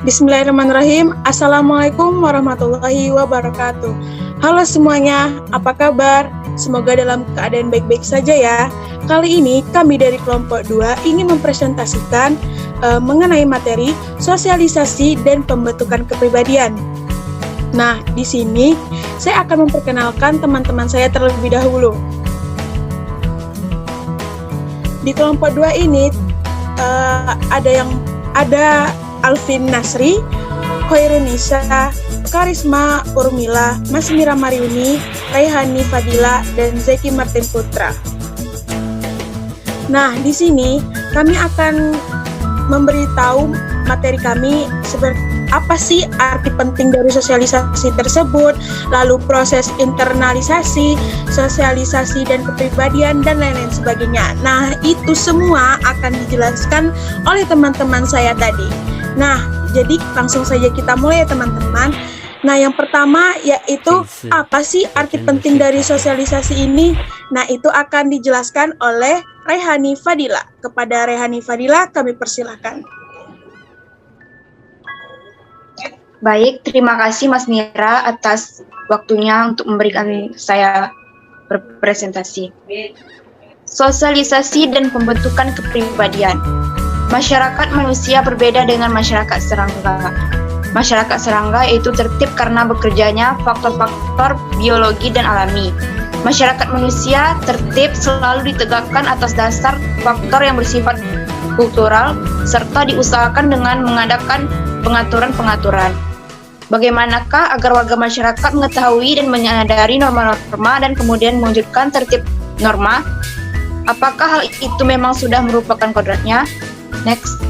Bismillahirrahmanirrahim. Assalamualaikum warahmatullahi wabarakatuh. Halo semuanya, apa kabar? Semoga dalam keadaan baik-baik saja ya. Kali ini kami dari kelompok 2 ingin mempresentasikan mengenai materi sosialisasi dan pembentukan kepribadian. Nah, di sini saya akan memperkenalkan teman-teman saya terlebih dahulu. Di kelompok 2 ini ada Alvin Nasri, Khairunisa, Karisma Urmila, Masmira Mariuni, Raihani Fadila, dan Zeki Martin Putra. Nah, di sini kami akan memberitahu materi kami seperti apa sih arti penting dari sosialisasi tersebut, lalu proses internalisasi, sosialisasi dan kepribadian, dan lain-lain sebagainya. Nah, itu semua akan dijelaskan oleh teman-teman saya tadi. Nah, jadi langsung saja kita mulai ya teman-teman. Nah, yang pertama yaitu apa sih arti penting dari sosialisasi ini? Nah, itu akan dijelaskan oleh Raihani Fadila. Kepada Raihani Fadila kami persilahkan. Baik, terima kasih Mas Mira atas waktunya untuk memberikan saya berpresentasi. Sosialisasi dan pembentukan kepribadian. Masyarakat manusia berbeda dengan masyarakat serangga. Masyarakat serangga yaitu tertib karena bekerjanya faktor-faktor biologi dan alami. Masyarakat manusia tertib selalu ditegakkan atas dasar faktor yang bersifat kultural serta diusahakan dengan mengadakan pengaturan-pengaturan. Bagaimanakah agar warga masyarakat mengetahui dan menyadari norma-norma dan kemudian mewujudkan tertib norma? Apakah hal itu memang sudah merupakan kodratnya? Next.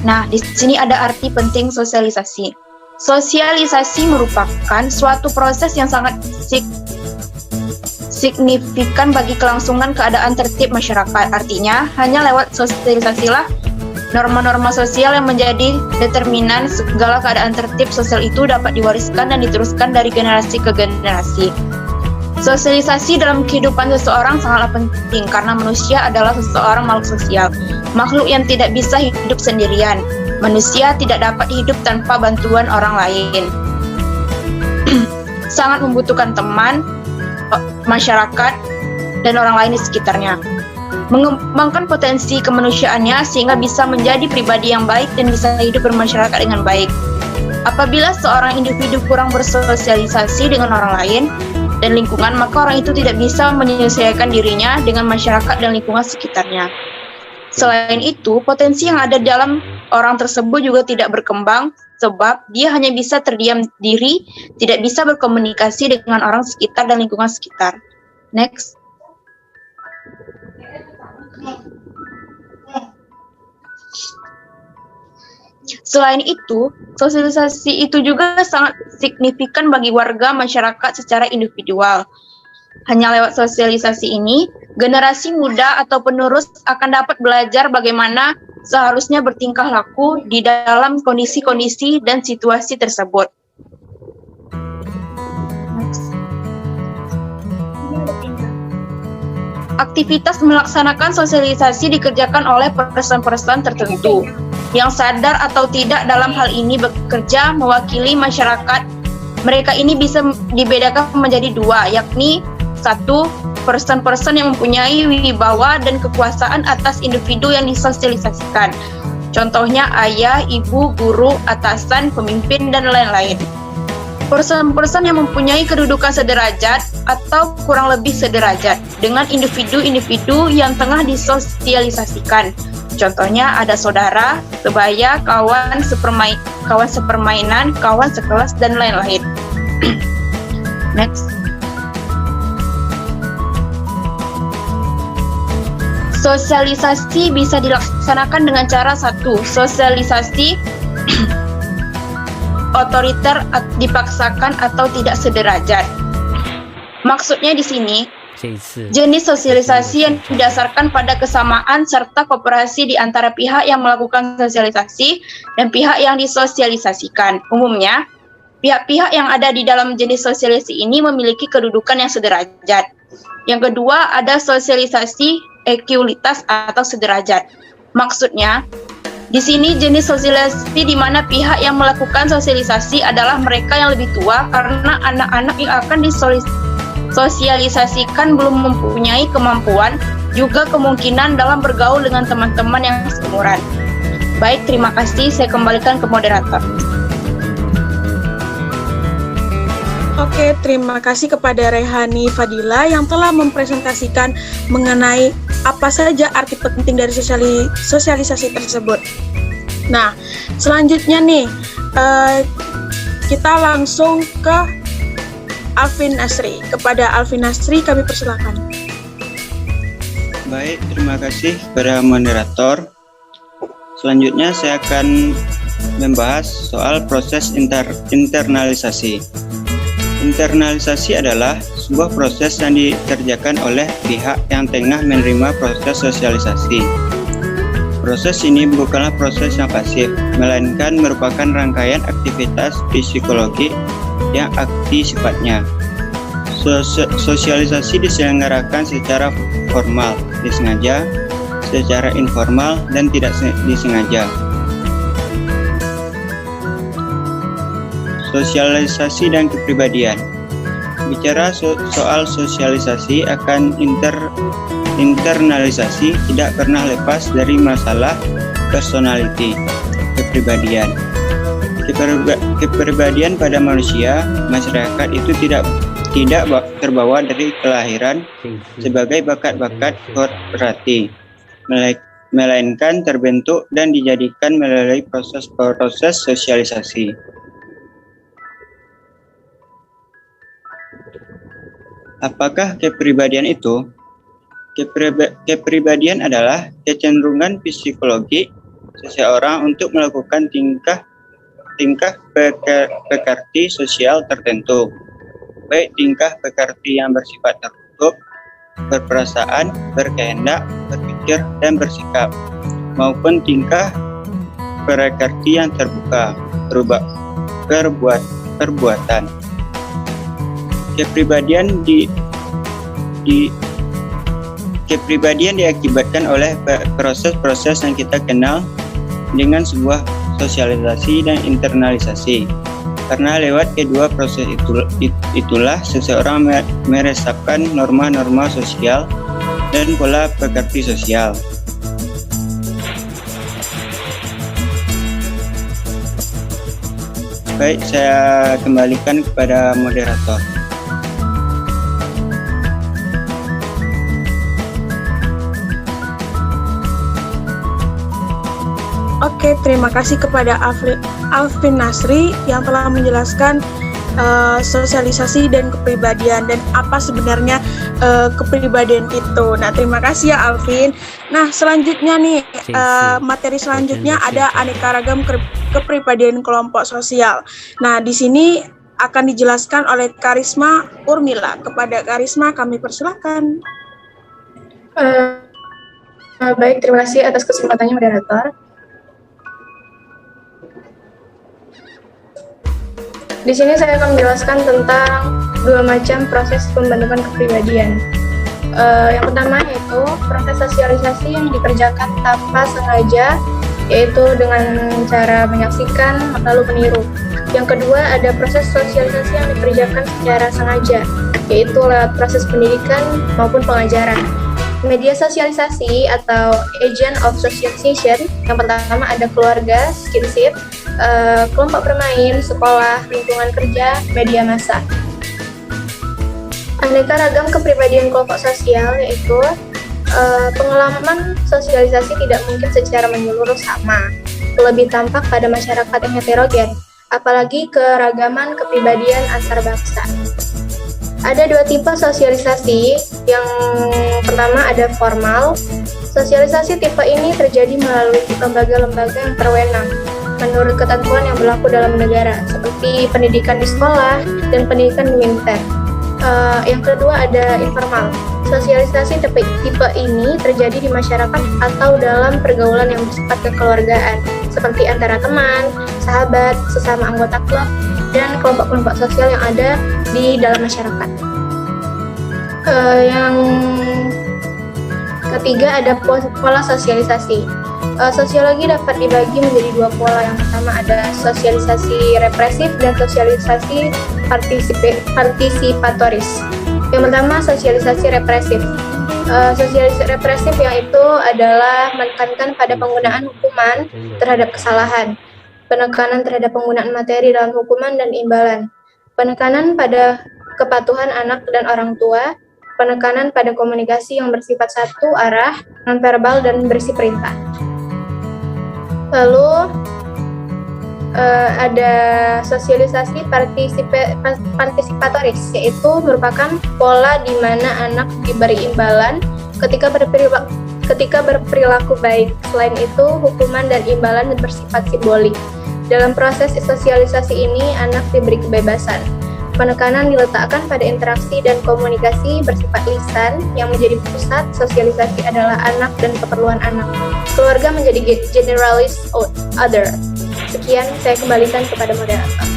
Nah, di sini ada arti penting sosialisasi. Sosialisasi merupakan suatu proses yang sangat signifikan bagi kelangsungan keadaan tertib masyarakat. Artinya, hanya lewat sosialisasilah norma-norma sosial yang menjadi determinan segala keadaan tertib sosial itu dapat diwariskan dan diteruskan dari generasi ke generasi. Sosialisasi dalam kehidupan seseorang sangatlah penting karena manusia adalah seseorang makhluk sosial, makhluk yang tidak bisa hidup sendirian. Manusia tidak dapat hidup tanpa bantuan orang lain. Sangat membutuhkan teman, masyarakat, dan orang lain di sekitarnya. Mengembangkan potensi kemanusiaannya sehingga bisa menjadi pribadi yang baik dan bisa hidup bermasyarakat dengan baik. Apabila seorang individu kurang bersosialisasi dengan orang lain dan lingkungan, maka orang itu tidak bisa menyesuaikan dirinya dengan masyarakat dan lingkungan sekitarnya. Selain itu, potensi yang ada dalam orang tersebut juga tidak berkembang sebab dia hanya bisa terdiam diri, tidak bisa berkomunikasi dengan orang sekitar dan lingkungan sekitar. Next. Selain itu, sosialisasi itu juga sangat signifikan bagi warga masyarakat secara individual. Hanya lewat sosialisasi ini, generasi muda atau penerus akan dapat belajar bagaimana seharusnya bertingkah laku di dalam kondisi-kondisi dan situasi tersebut. Aktivitas melaksanakan sosialisasi dikerjakan oleh person-person tertentu yang sadar atau tidak dalam hal ini bekerja mewakili masyarakat. Mereka ini bisa dibedakan menjadi dua, yakni satu, person-person yang mempunyai wibawa dan kekuasaan atas individu yang disosialisasikan. Contohnya ayah, ibu, guru, atasan, pemimpin, dan lain-lain. Person-person yang mempunyai kedudukan sederajat atau kurang lebih sederajat dengan individu-individu yang tengah disosialisasikan. Contohnya ada saudara, sebaya, kawan sepermainan, kawan sekelas, dan lain-lain. Next. Sosialisasi bisa dilaksanakan dengan cara satu, sosialisasi otoriter dipaksakan atau tidak sederajat. Maksudnya di sini, jenis sosialisasi yang didasarkan pada kesamaan serta kooperasi di antara pihak yang melakukan sosialisasi dan pihak yang disosialisasikan. Umumnya, pihak-pihak yang ada di dalam jenis sosialisasi ini memiliki kedudukan yang sederajat. Yang kedua, ada sosialisasi ekualitas atau sederajat. Maksudnya, di sini jenis sosialisasi di mana pihak yang melakukan sosialisasi adalah mereka yang lebih tua karena anak-anak yang akan disosialisasikan belum mempunyai kemampuan, juga kemungkinan dalam bergaul dengan teman-teman yang seumuran. Baik, terima kasih. Saya kembalikan ke moderator. Oke, terima kasih kepada Rehani Fadila yang telah mempresentasikan mengenai apa saja arti penting dari sosialisasi tersebut. Nah, selanjutnya nih, kita langsung ke Alvin Nasri. Kepada Alvin Nasri, kami persilakan. Baik, terima kasih kepada moderator. Selanjutnya saya akan membahas soal proses internalisasi. Internalisasi adalah sebuah proses yang dikerjakan oleh pihak yang tengah menerima proses sosialisasi. Proses ini bukanlah proses yang pasif, melainkan merupakan rangkaian aktivitas psikologi yang aktif sifatnya. Sosialisasi diselenggarakan secara formal, disengaja, secara informal, dan tidak disengaja. Sosialisasi dan kepribadian. Bicara soal sosialisasi akan internalisasi tidak pernah lepas dari masalah personality, kepribadian. Kepribadian pada manusia, masyarakat itu tidak terbawa dari kelahiran sebagai bakat-bakat korporati, melainkan terbentuk dan dijadikan melalui proses sosialisasi. Apakah kepribadian itu? Kepribadian adalah kecenderungan psikologi seseorang untuk melakukan tingkah pekerti sosial tertentu, baik tingkah pekerti yang bersifat tertutup, berperasaan, berkehendak, berpikir, dan bersikap, maupun tingkah pekerti yang terbuka, perbuatan. Kepribadian diakibatkan oleh proses-proses yang kita kenal dengan sebuah sosialisasi dan internalisasi. Karena lewat kedua proses itulah seseorang meresapkan norma-norma sosial dan pola pekerti sosial. Baik, saya kembalikan kepada moderator. Oke, terima kasih kepada Alvin Nasri yang telah menjelaskan sosialisasi dan kepribadian dan apa sebenarnya kepribadian itu. Nah, terima kasih ya Alvin. Nah, selanjutnya nih materi selanjutnya ada aneka ragam kepribadian kelompok sosial. Nah, di sini akan dijelaskan oleh Karisma Urmila. Kepada Karisma kami persilakan. Baik, terima kasih atas kesempatannya moderator. Di sini saya akan menjelaskan tentang dua macam proses pembentukan kepribadian. Yang pertama yaitu proses sosialisasi yang dikerjakan tanpa sengaja, yaitu dengan cara menyaksikan lalu meniru. Yang kedua ada proses sosialisasi yang dikerjakan secara sengaja, yaitu lewat proses pendidikan maupun pengajaran. Media sosialisasi atau agent of socialization yang pertama ada keluarga, kinship, kelompok bermain, sekolah, lingkungan kerja, media massa. Aneka ragam kepribadian kelompok sosial yaitu pengalaman sosialisasi tidak mungkin secara menyeluruh sama, lebih tampak pada masyarakat yang heterogen, apalagi keragaman kepribadian antar bangsa. Ada dua tipe sosialisasi. Yang pertama ada formal. Sosialisasi tipe ini terjadi melalui lembaga-lembaga yang berwenang menurut ketentuan yang berlaku dalam negara, seperti pendidikan di sekolah dan pendidikan di militer. Yang kedua ada informal. Sosialisasi tipe ini terjadi di masyarakat atau dalam pergaulan yang bersifat kekeluargaan, seperti antara teman, sahabat, sesama anggota klub, dan kelompok-kelompok sosial yang ada di dalam masyarakat. Yang ketiga ada pola sosialisasi. Sosiologi dapat dibagi menjadi dua pola. Yang pertama ada sosialisasi represif dan sosialisasi partisipatoris. Yang pertama sosialisasi represif. Sosialisasi represif yang itu adalah menekankan pada penggunaan hukuman terhadap kesalahan, penekanan terhadap penggunaan materi dalam hukuman dan imbalan, penekanan pada kepatuhan anak dan orang tua, penekanan pada komunikasi yang bersifat satu arah, nonverbal dan berisi perintah. Lalu ada sosialisasi partisipatoris, yaitu merupakan pola di mana anak diberi imbalan ketika berperilaku baik. Selain itu, hukuman dan imbalan bersifat simbolik. Dalam proses sosialisasi ini, anak diberi kebebasan. Penekanan diletakkan pada interaksi dan komunikasi bersifat lisan. Yang menjadi pusat sosialisasi adalah anak dan keperluan anak. Keluarga menjadi generalis other. Sekian, saya kembalikan kepada moderator.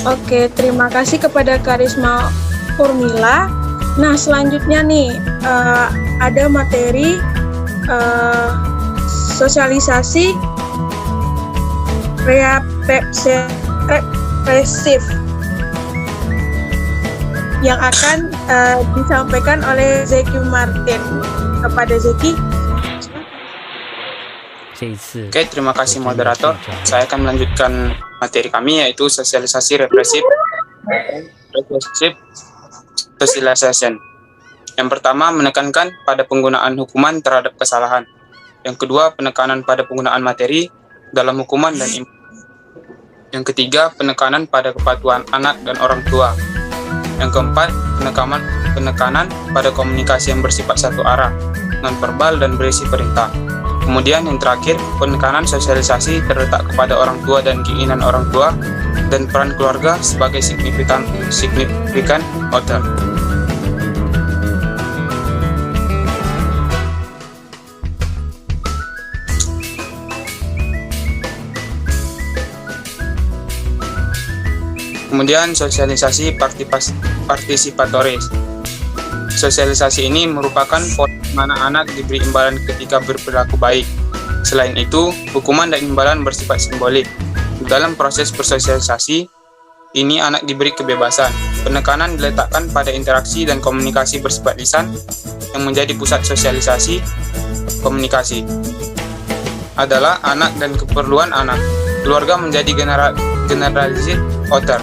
Oke, terima kasih kepada Karisma Urmila. Nah, selanjutnya nih ada materi sosialisasi represif yang akan disampaikan oleh Zeki Martin. Kepada Zeki. Oke, terima kasih moderator. Saya akan melanjutkan materi kami, yaitu sosialisasi represif socialization. Yang pertama, menekankan pada penggunaan hukuman terhadap kesalahan. Yang kedua, penekanan pada penggunaan materi dalam hukuman dan imbalan. Yang ketiga, penekanan pada kepatuhan anak dan orang tua. Yang keempat, penekanan pada komunikasi yang bersifat satu arah, nonverbal dan berisi perintah. Kemudian yang terakhir, penekanan sosialisasi terletak kepada orang tua dan keinginan orang tua dan peran keluarga sebagai signifikan other. Kemudian sosialisasi partisipatoris. Sosialisasi ini merupakan pola di mana anak diberi imbalan ketika berperilaku baik. Selain itu, hukuman dan imbalan bersifat simbolik. Dalam proses bersosialisasi, ini anak diberi kebebasan. Penekanan diletakkan pada interaksi dan komunikasi bersifat lisan yang menjadi pusat sosialisasi komunikasi. Adalah anak dan keperluan anak. Keluarga menjadi generalisir other.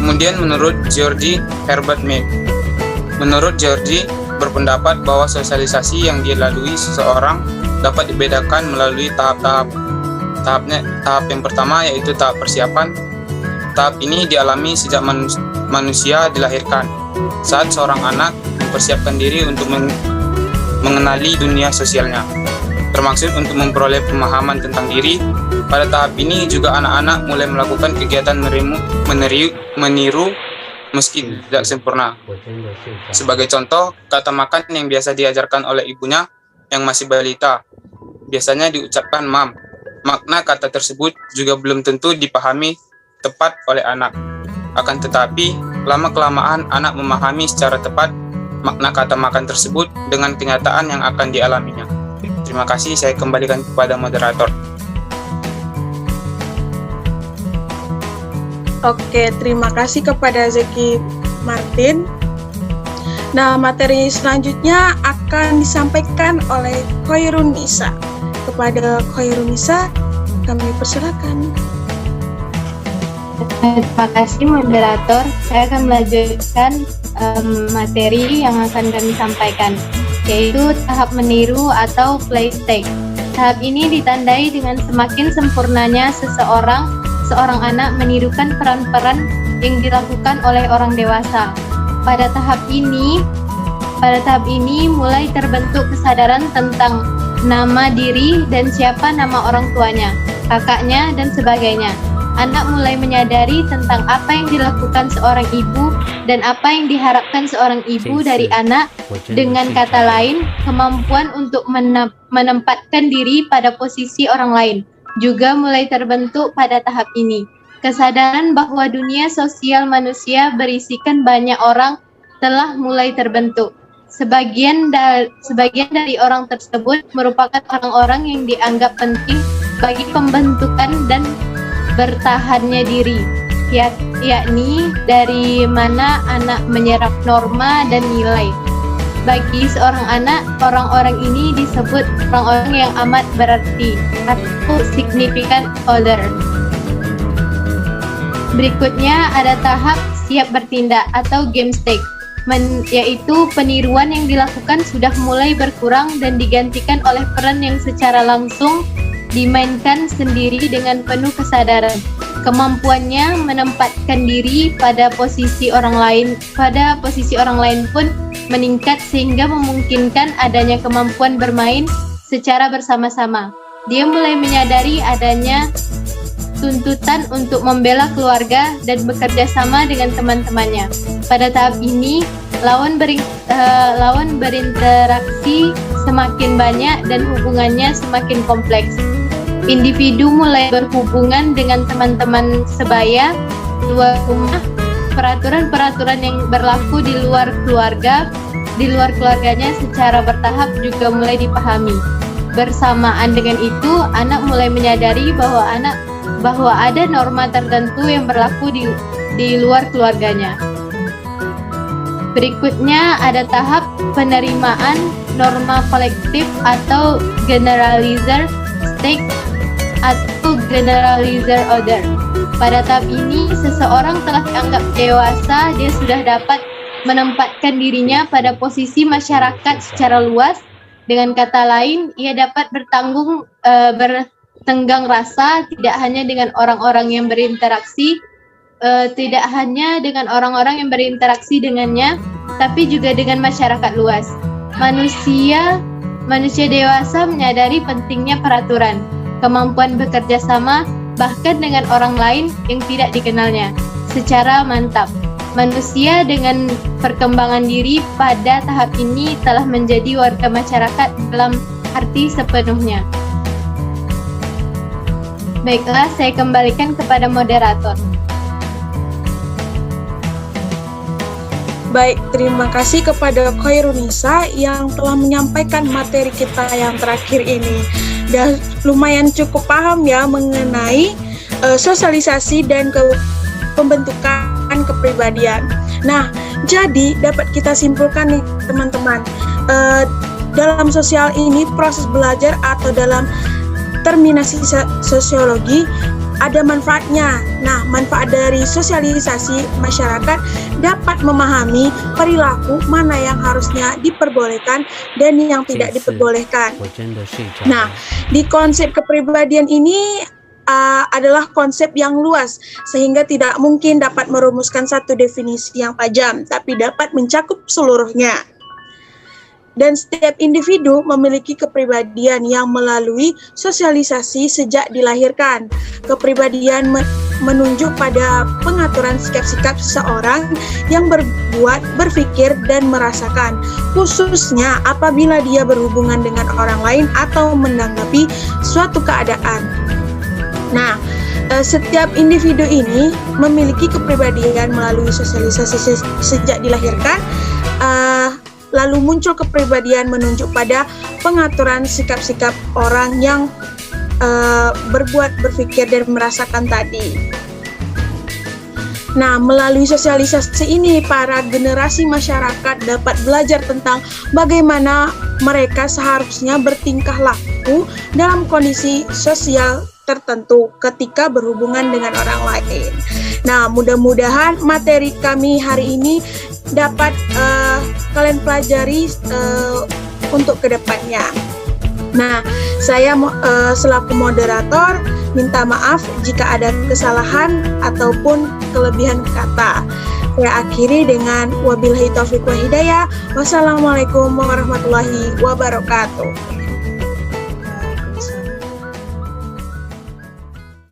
Kemudian menurut George Herbert Mead, menurut George berpendapat bahwa sosialisasi yang dilalui seseorang dapat dibedakan melalui tahap-tahap. Tahap yang pertama yaitu tahap persiapan. Tahap ini dialami sejak manusia dilahirkan, saat seorang anak mempersiapkan diri untuk mengenali dunia sosialnya, termasuk untuk memperoleh pemahaman tentang diri. Pada tahap ini juga anak-anak mulai melakukan kegiatan meniru meski tidak sempurna. Sebagai contoh, kata makan yang biasa diajarkan oleh ibunya yang masih balita biasanya diucapkan mam. Makna kata tersebut juga belum tentu dipahami tepat oleh anak. Akan tetapi, lama-kelamaan anak memahami secara tepat makna kata makan tersebut dengan kenyataan yang akan dialaminya. Terima kasih, saya kembalikan kepada moderator. Oke, terima kasih kepada Zeki Martin. Nah, materi selanjutnya akan disampaikan oleh Khairun Nisa. Kepada Khairun Nisa, kami persilakan. Terima kasih moderator. Saya akan melanjutkan materi yang akan kami sampaikan, yaitu tahap meniru atau play stage. Tahap ini ditandai dengan semakin sempurnanya seorang anak menirukan peran-peran yang dilakukan oleh orang dewasa. Pada tahap ini mulai terbentuk kesadaran tentang nama diri dan siapa nama orang tuanya, kakaknya, dan sebagainya. anak mulai menyadari tentang apa yang dilakukan seorang ibu dan apa yang diharapkan seorang ibu dari anak. Dengan kata lain, kemampuan untuk menempatkan diri pada posisi orang lain juga mulai terbentuk pada tahap ini. Kesadaran bahwa dunia sosial manusia berisikan banyak orang telah mulai terbentuk. Sebagian dari orang tersebut merupakan orang-orang yang dianggap penting bagi pembentukan dan bertahannya diri, yakni dari mana anak menyerap norma dan nilai. Bagi seorang anak, orang-orang ini disebut orang-orang yang amat berarti atau significant other. Berikutnya ada tahap siap bertindak atau game stage, yaitu peniruan yang dilakukan sudah mulai berkurang dan digantikan oleh peran yang secara langsung dimainkan sendiri dengan penuh kesadaran. Kemampuannya menempatkan diri pada posisi orang lain pun meningkat sehingga memungkinkan adanya kemampuan bermain secara bersama-sama. Dia mulai menyadari adanya tuntutan untuk membela keluarga dan bekerja sama dengan teman-temannya. Pada tahap ini, lawan berinteraksi semakin banyak dan hubungannya semakin kompleks. Individu mulai berhubungan dengan teman-teman sebaya, luar rumah, peraturan-peraturan yang berlaku di luar keluarganya secara bertahap juga mulai dipahami. Bersamaan dengan itu, anak mulai menyadari bahwa ada norma tertentu yang berlaku di luar keluarganya. Berikutnya ada tahap penerimaan norma kolektif atau generalizer state atau generalizer order. Pada tahap ini, seseorang telah dianggap dewasa, dia sudah dapat menempatkan dirinya pada posisi masyarakat secara luas. Dengan kata lain, ia dapat bertenggang rasa tidak hanya dengan orang-orang yang berinteraksi, dengannya, tapi juga dengan masyarakat luas. Manusia dewasa menyadari pentingnya peraturan, kemampuan bekerja sama, bahkan dengan orang lain yang tidak dikenalnya, secara mantap. Manusia dengan perkembangan diri pada tahap ini telah menjadi warga masyarakat dalam arti sepenuhnya. Baiklah, saya kembalikan kepada moderator. Baik, terima kasih kepada Khairunisa yang telah menyampaikan materi kita yang terakhir ini. Dan lumayan cukup paham ya mengenai sosialisasi dan pembentukan kepribadian. Nah, jadi dapat kita simpulkan nih teman-teman, dalam sosial ini proses belajar atau dalam terminasi sosiologi ada manfaatnya. Nah, manfaat dari sosialisasi masyarakat dapat memahami perilaku mana yang harusnya diperbolehkan dan yang tidak diperbolehkan. Nah, di konsep kepribadian ini adalah konsep yang luas sehingga tidak mungkin dapat merumuskan satu definisi yang tajam, tapi dapat mencakup seluruhnya. Dan setiap individu memiliki kepribadian yang melalui sosialisasi sejak dilahirkan. Kepribadian menunjuk pada pengaturan sikap-sikap seseorang yang berbuat, berpikir, dan merasakan, khususnya apabila dia berhubungan dengan orang lain atau menanggapi suatu keadaan. Nah, setiap individu ini memiliki kepribadian melalui sosialisasi sejak dilahirkan, lalu muncul kepribadian menunjuk pada pengaturan sikap-sikap orang yang berbuat, berpikir, dan merasakan tadi. Nah, melalui sosialisasi ini, para generasi masyarakat dapat belajar tentang bagaimana mereka seharusnya bertingkah laku dalam kondisi sosial tertentu ketika berhubungan dengan orang lain. Nah, mudah-mudahan materi kami hari ini dapat kalian pelajari untuk kedepannya. Nah, saya selaku moderator minta maaf jika ada kesalahan ataupun kelebihan kata. Saya akhiri dengan wabillahi taufiq wa hidayah. Wassalamualaikum warahmatullahi wabarakatuh.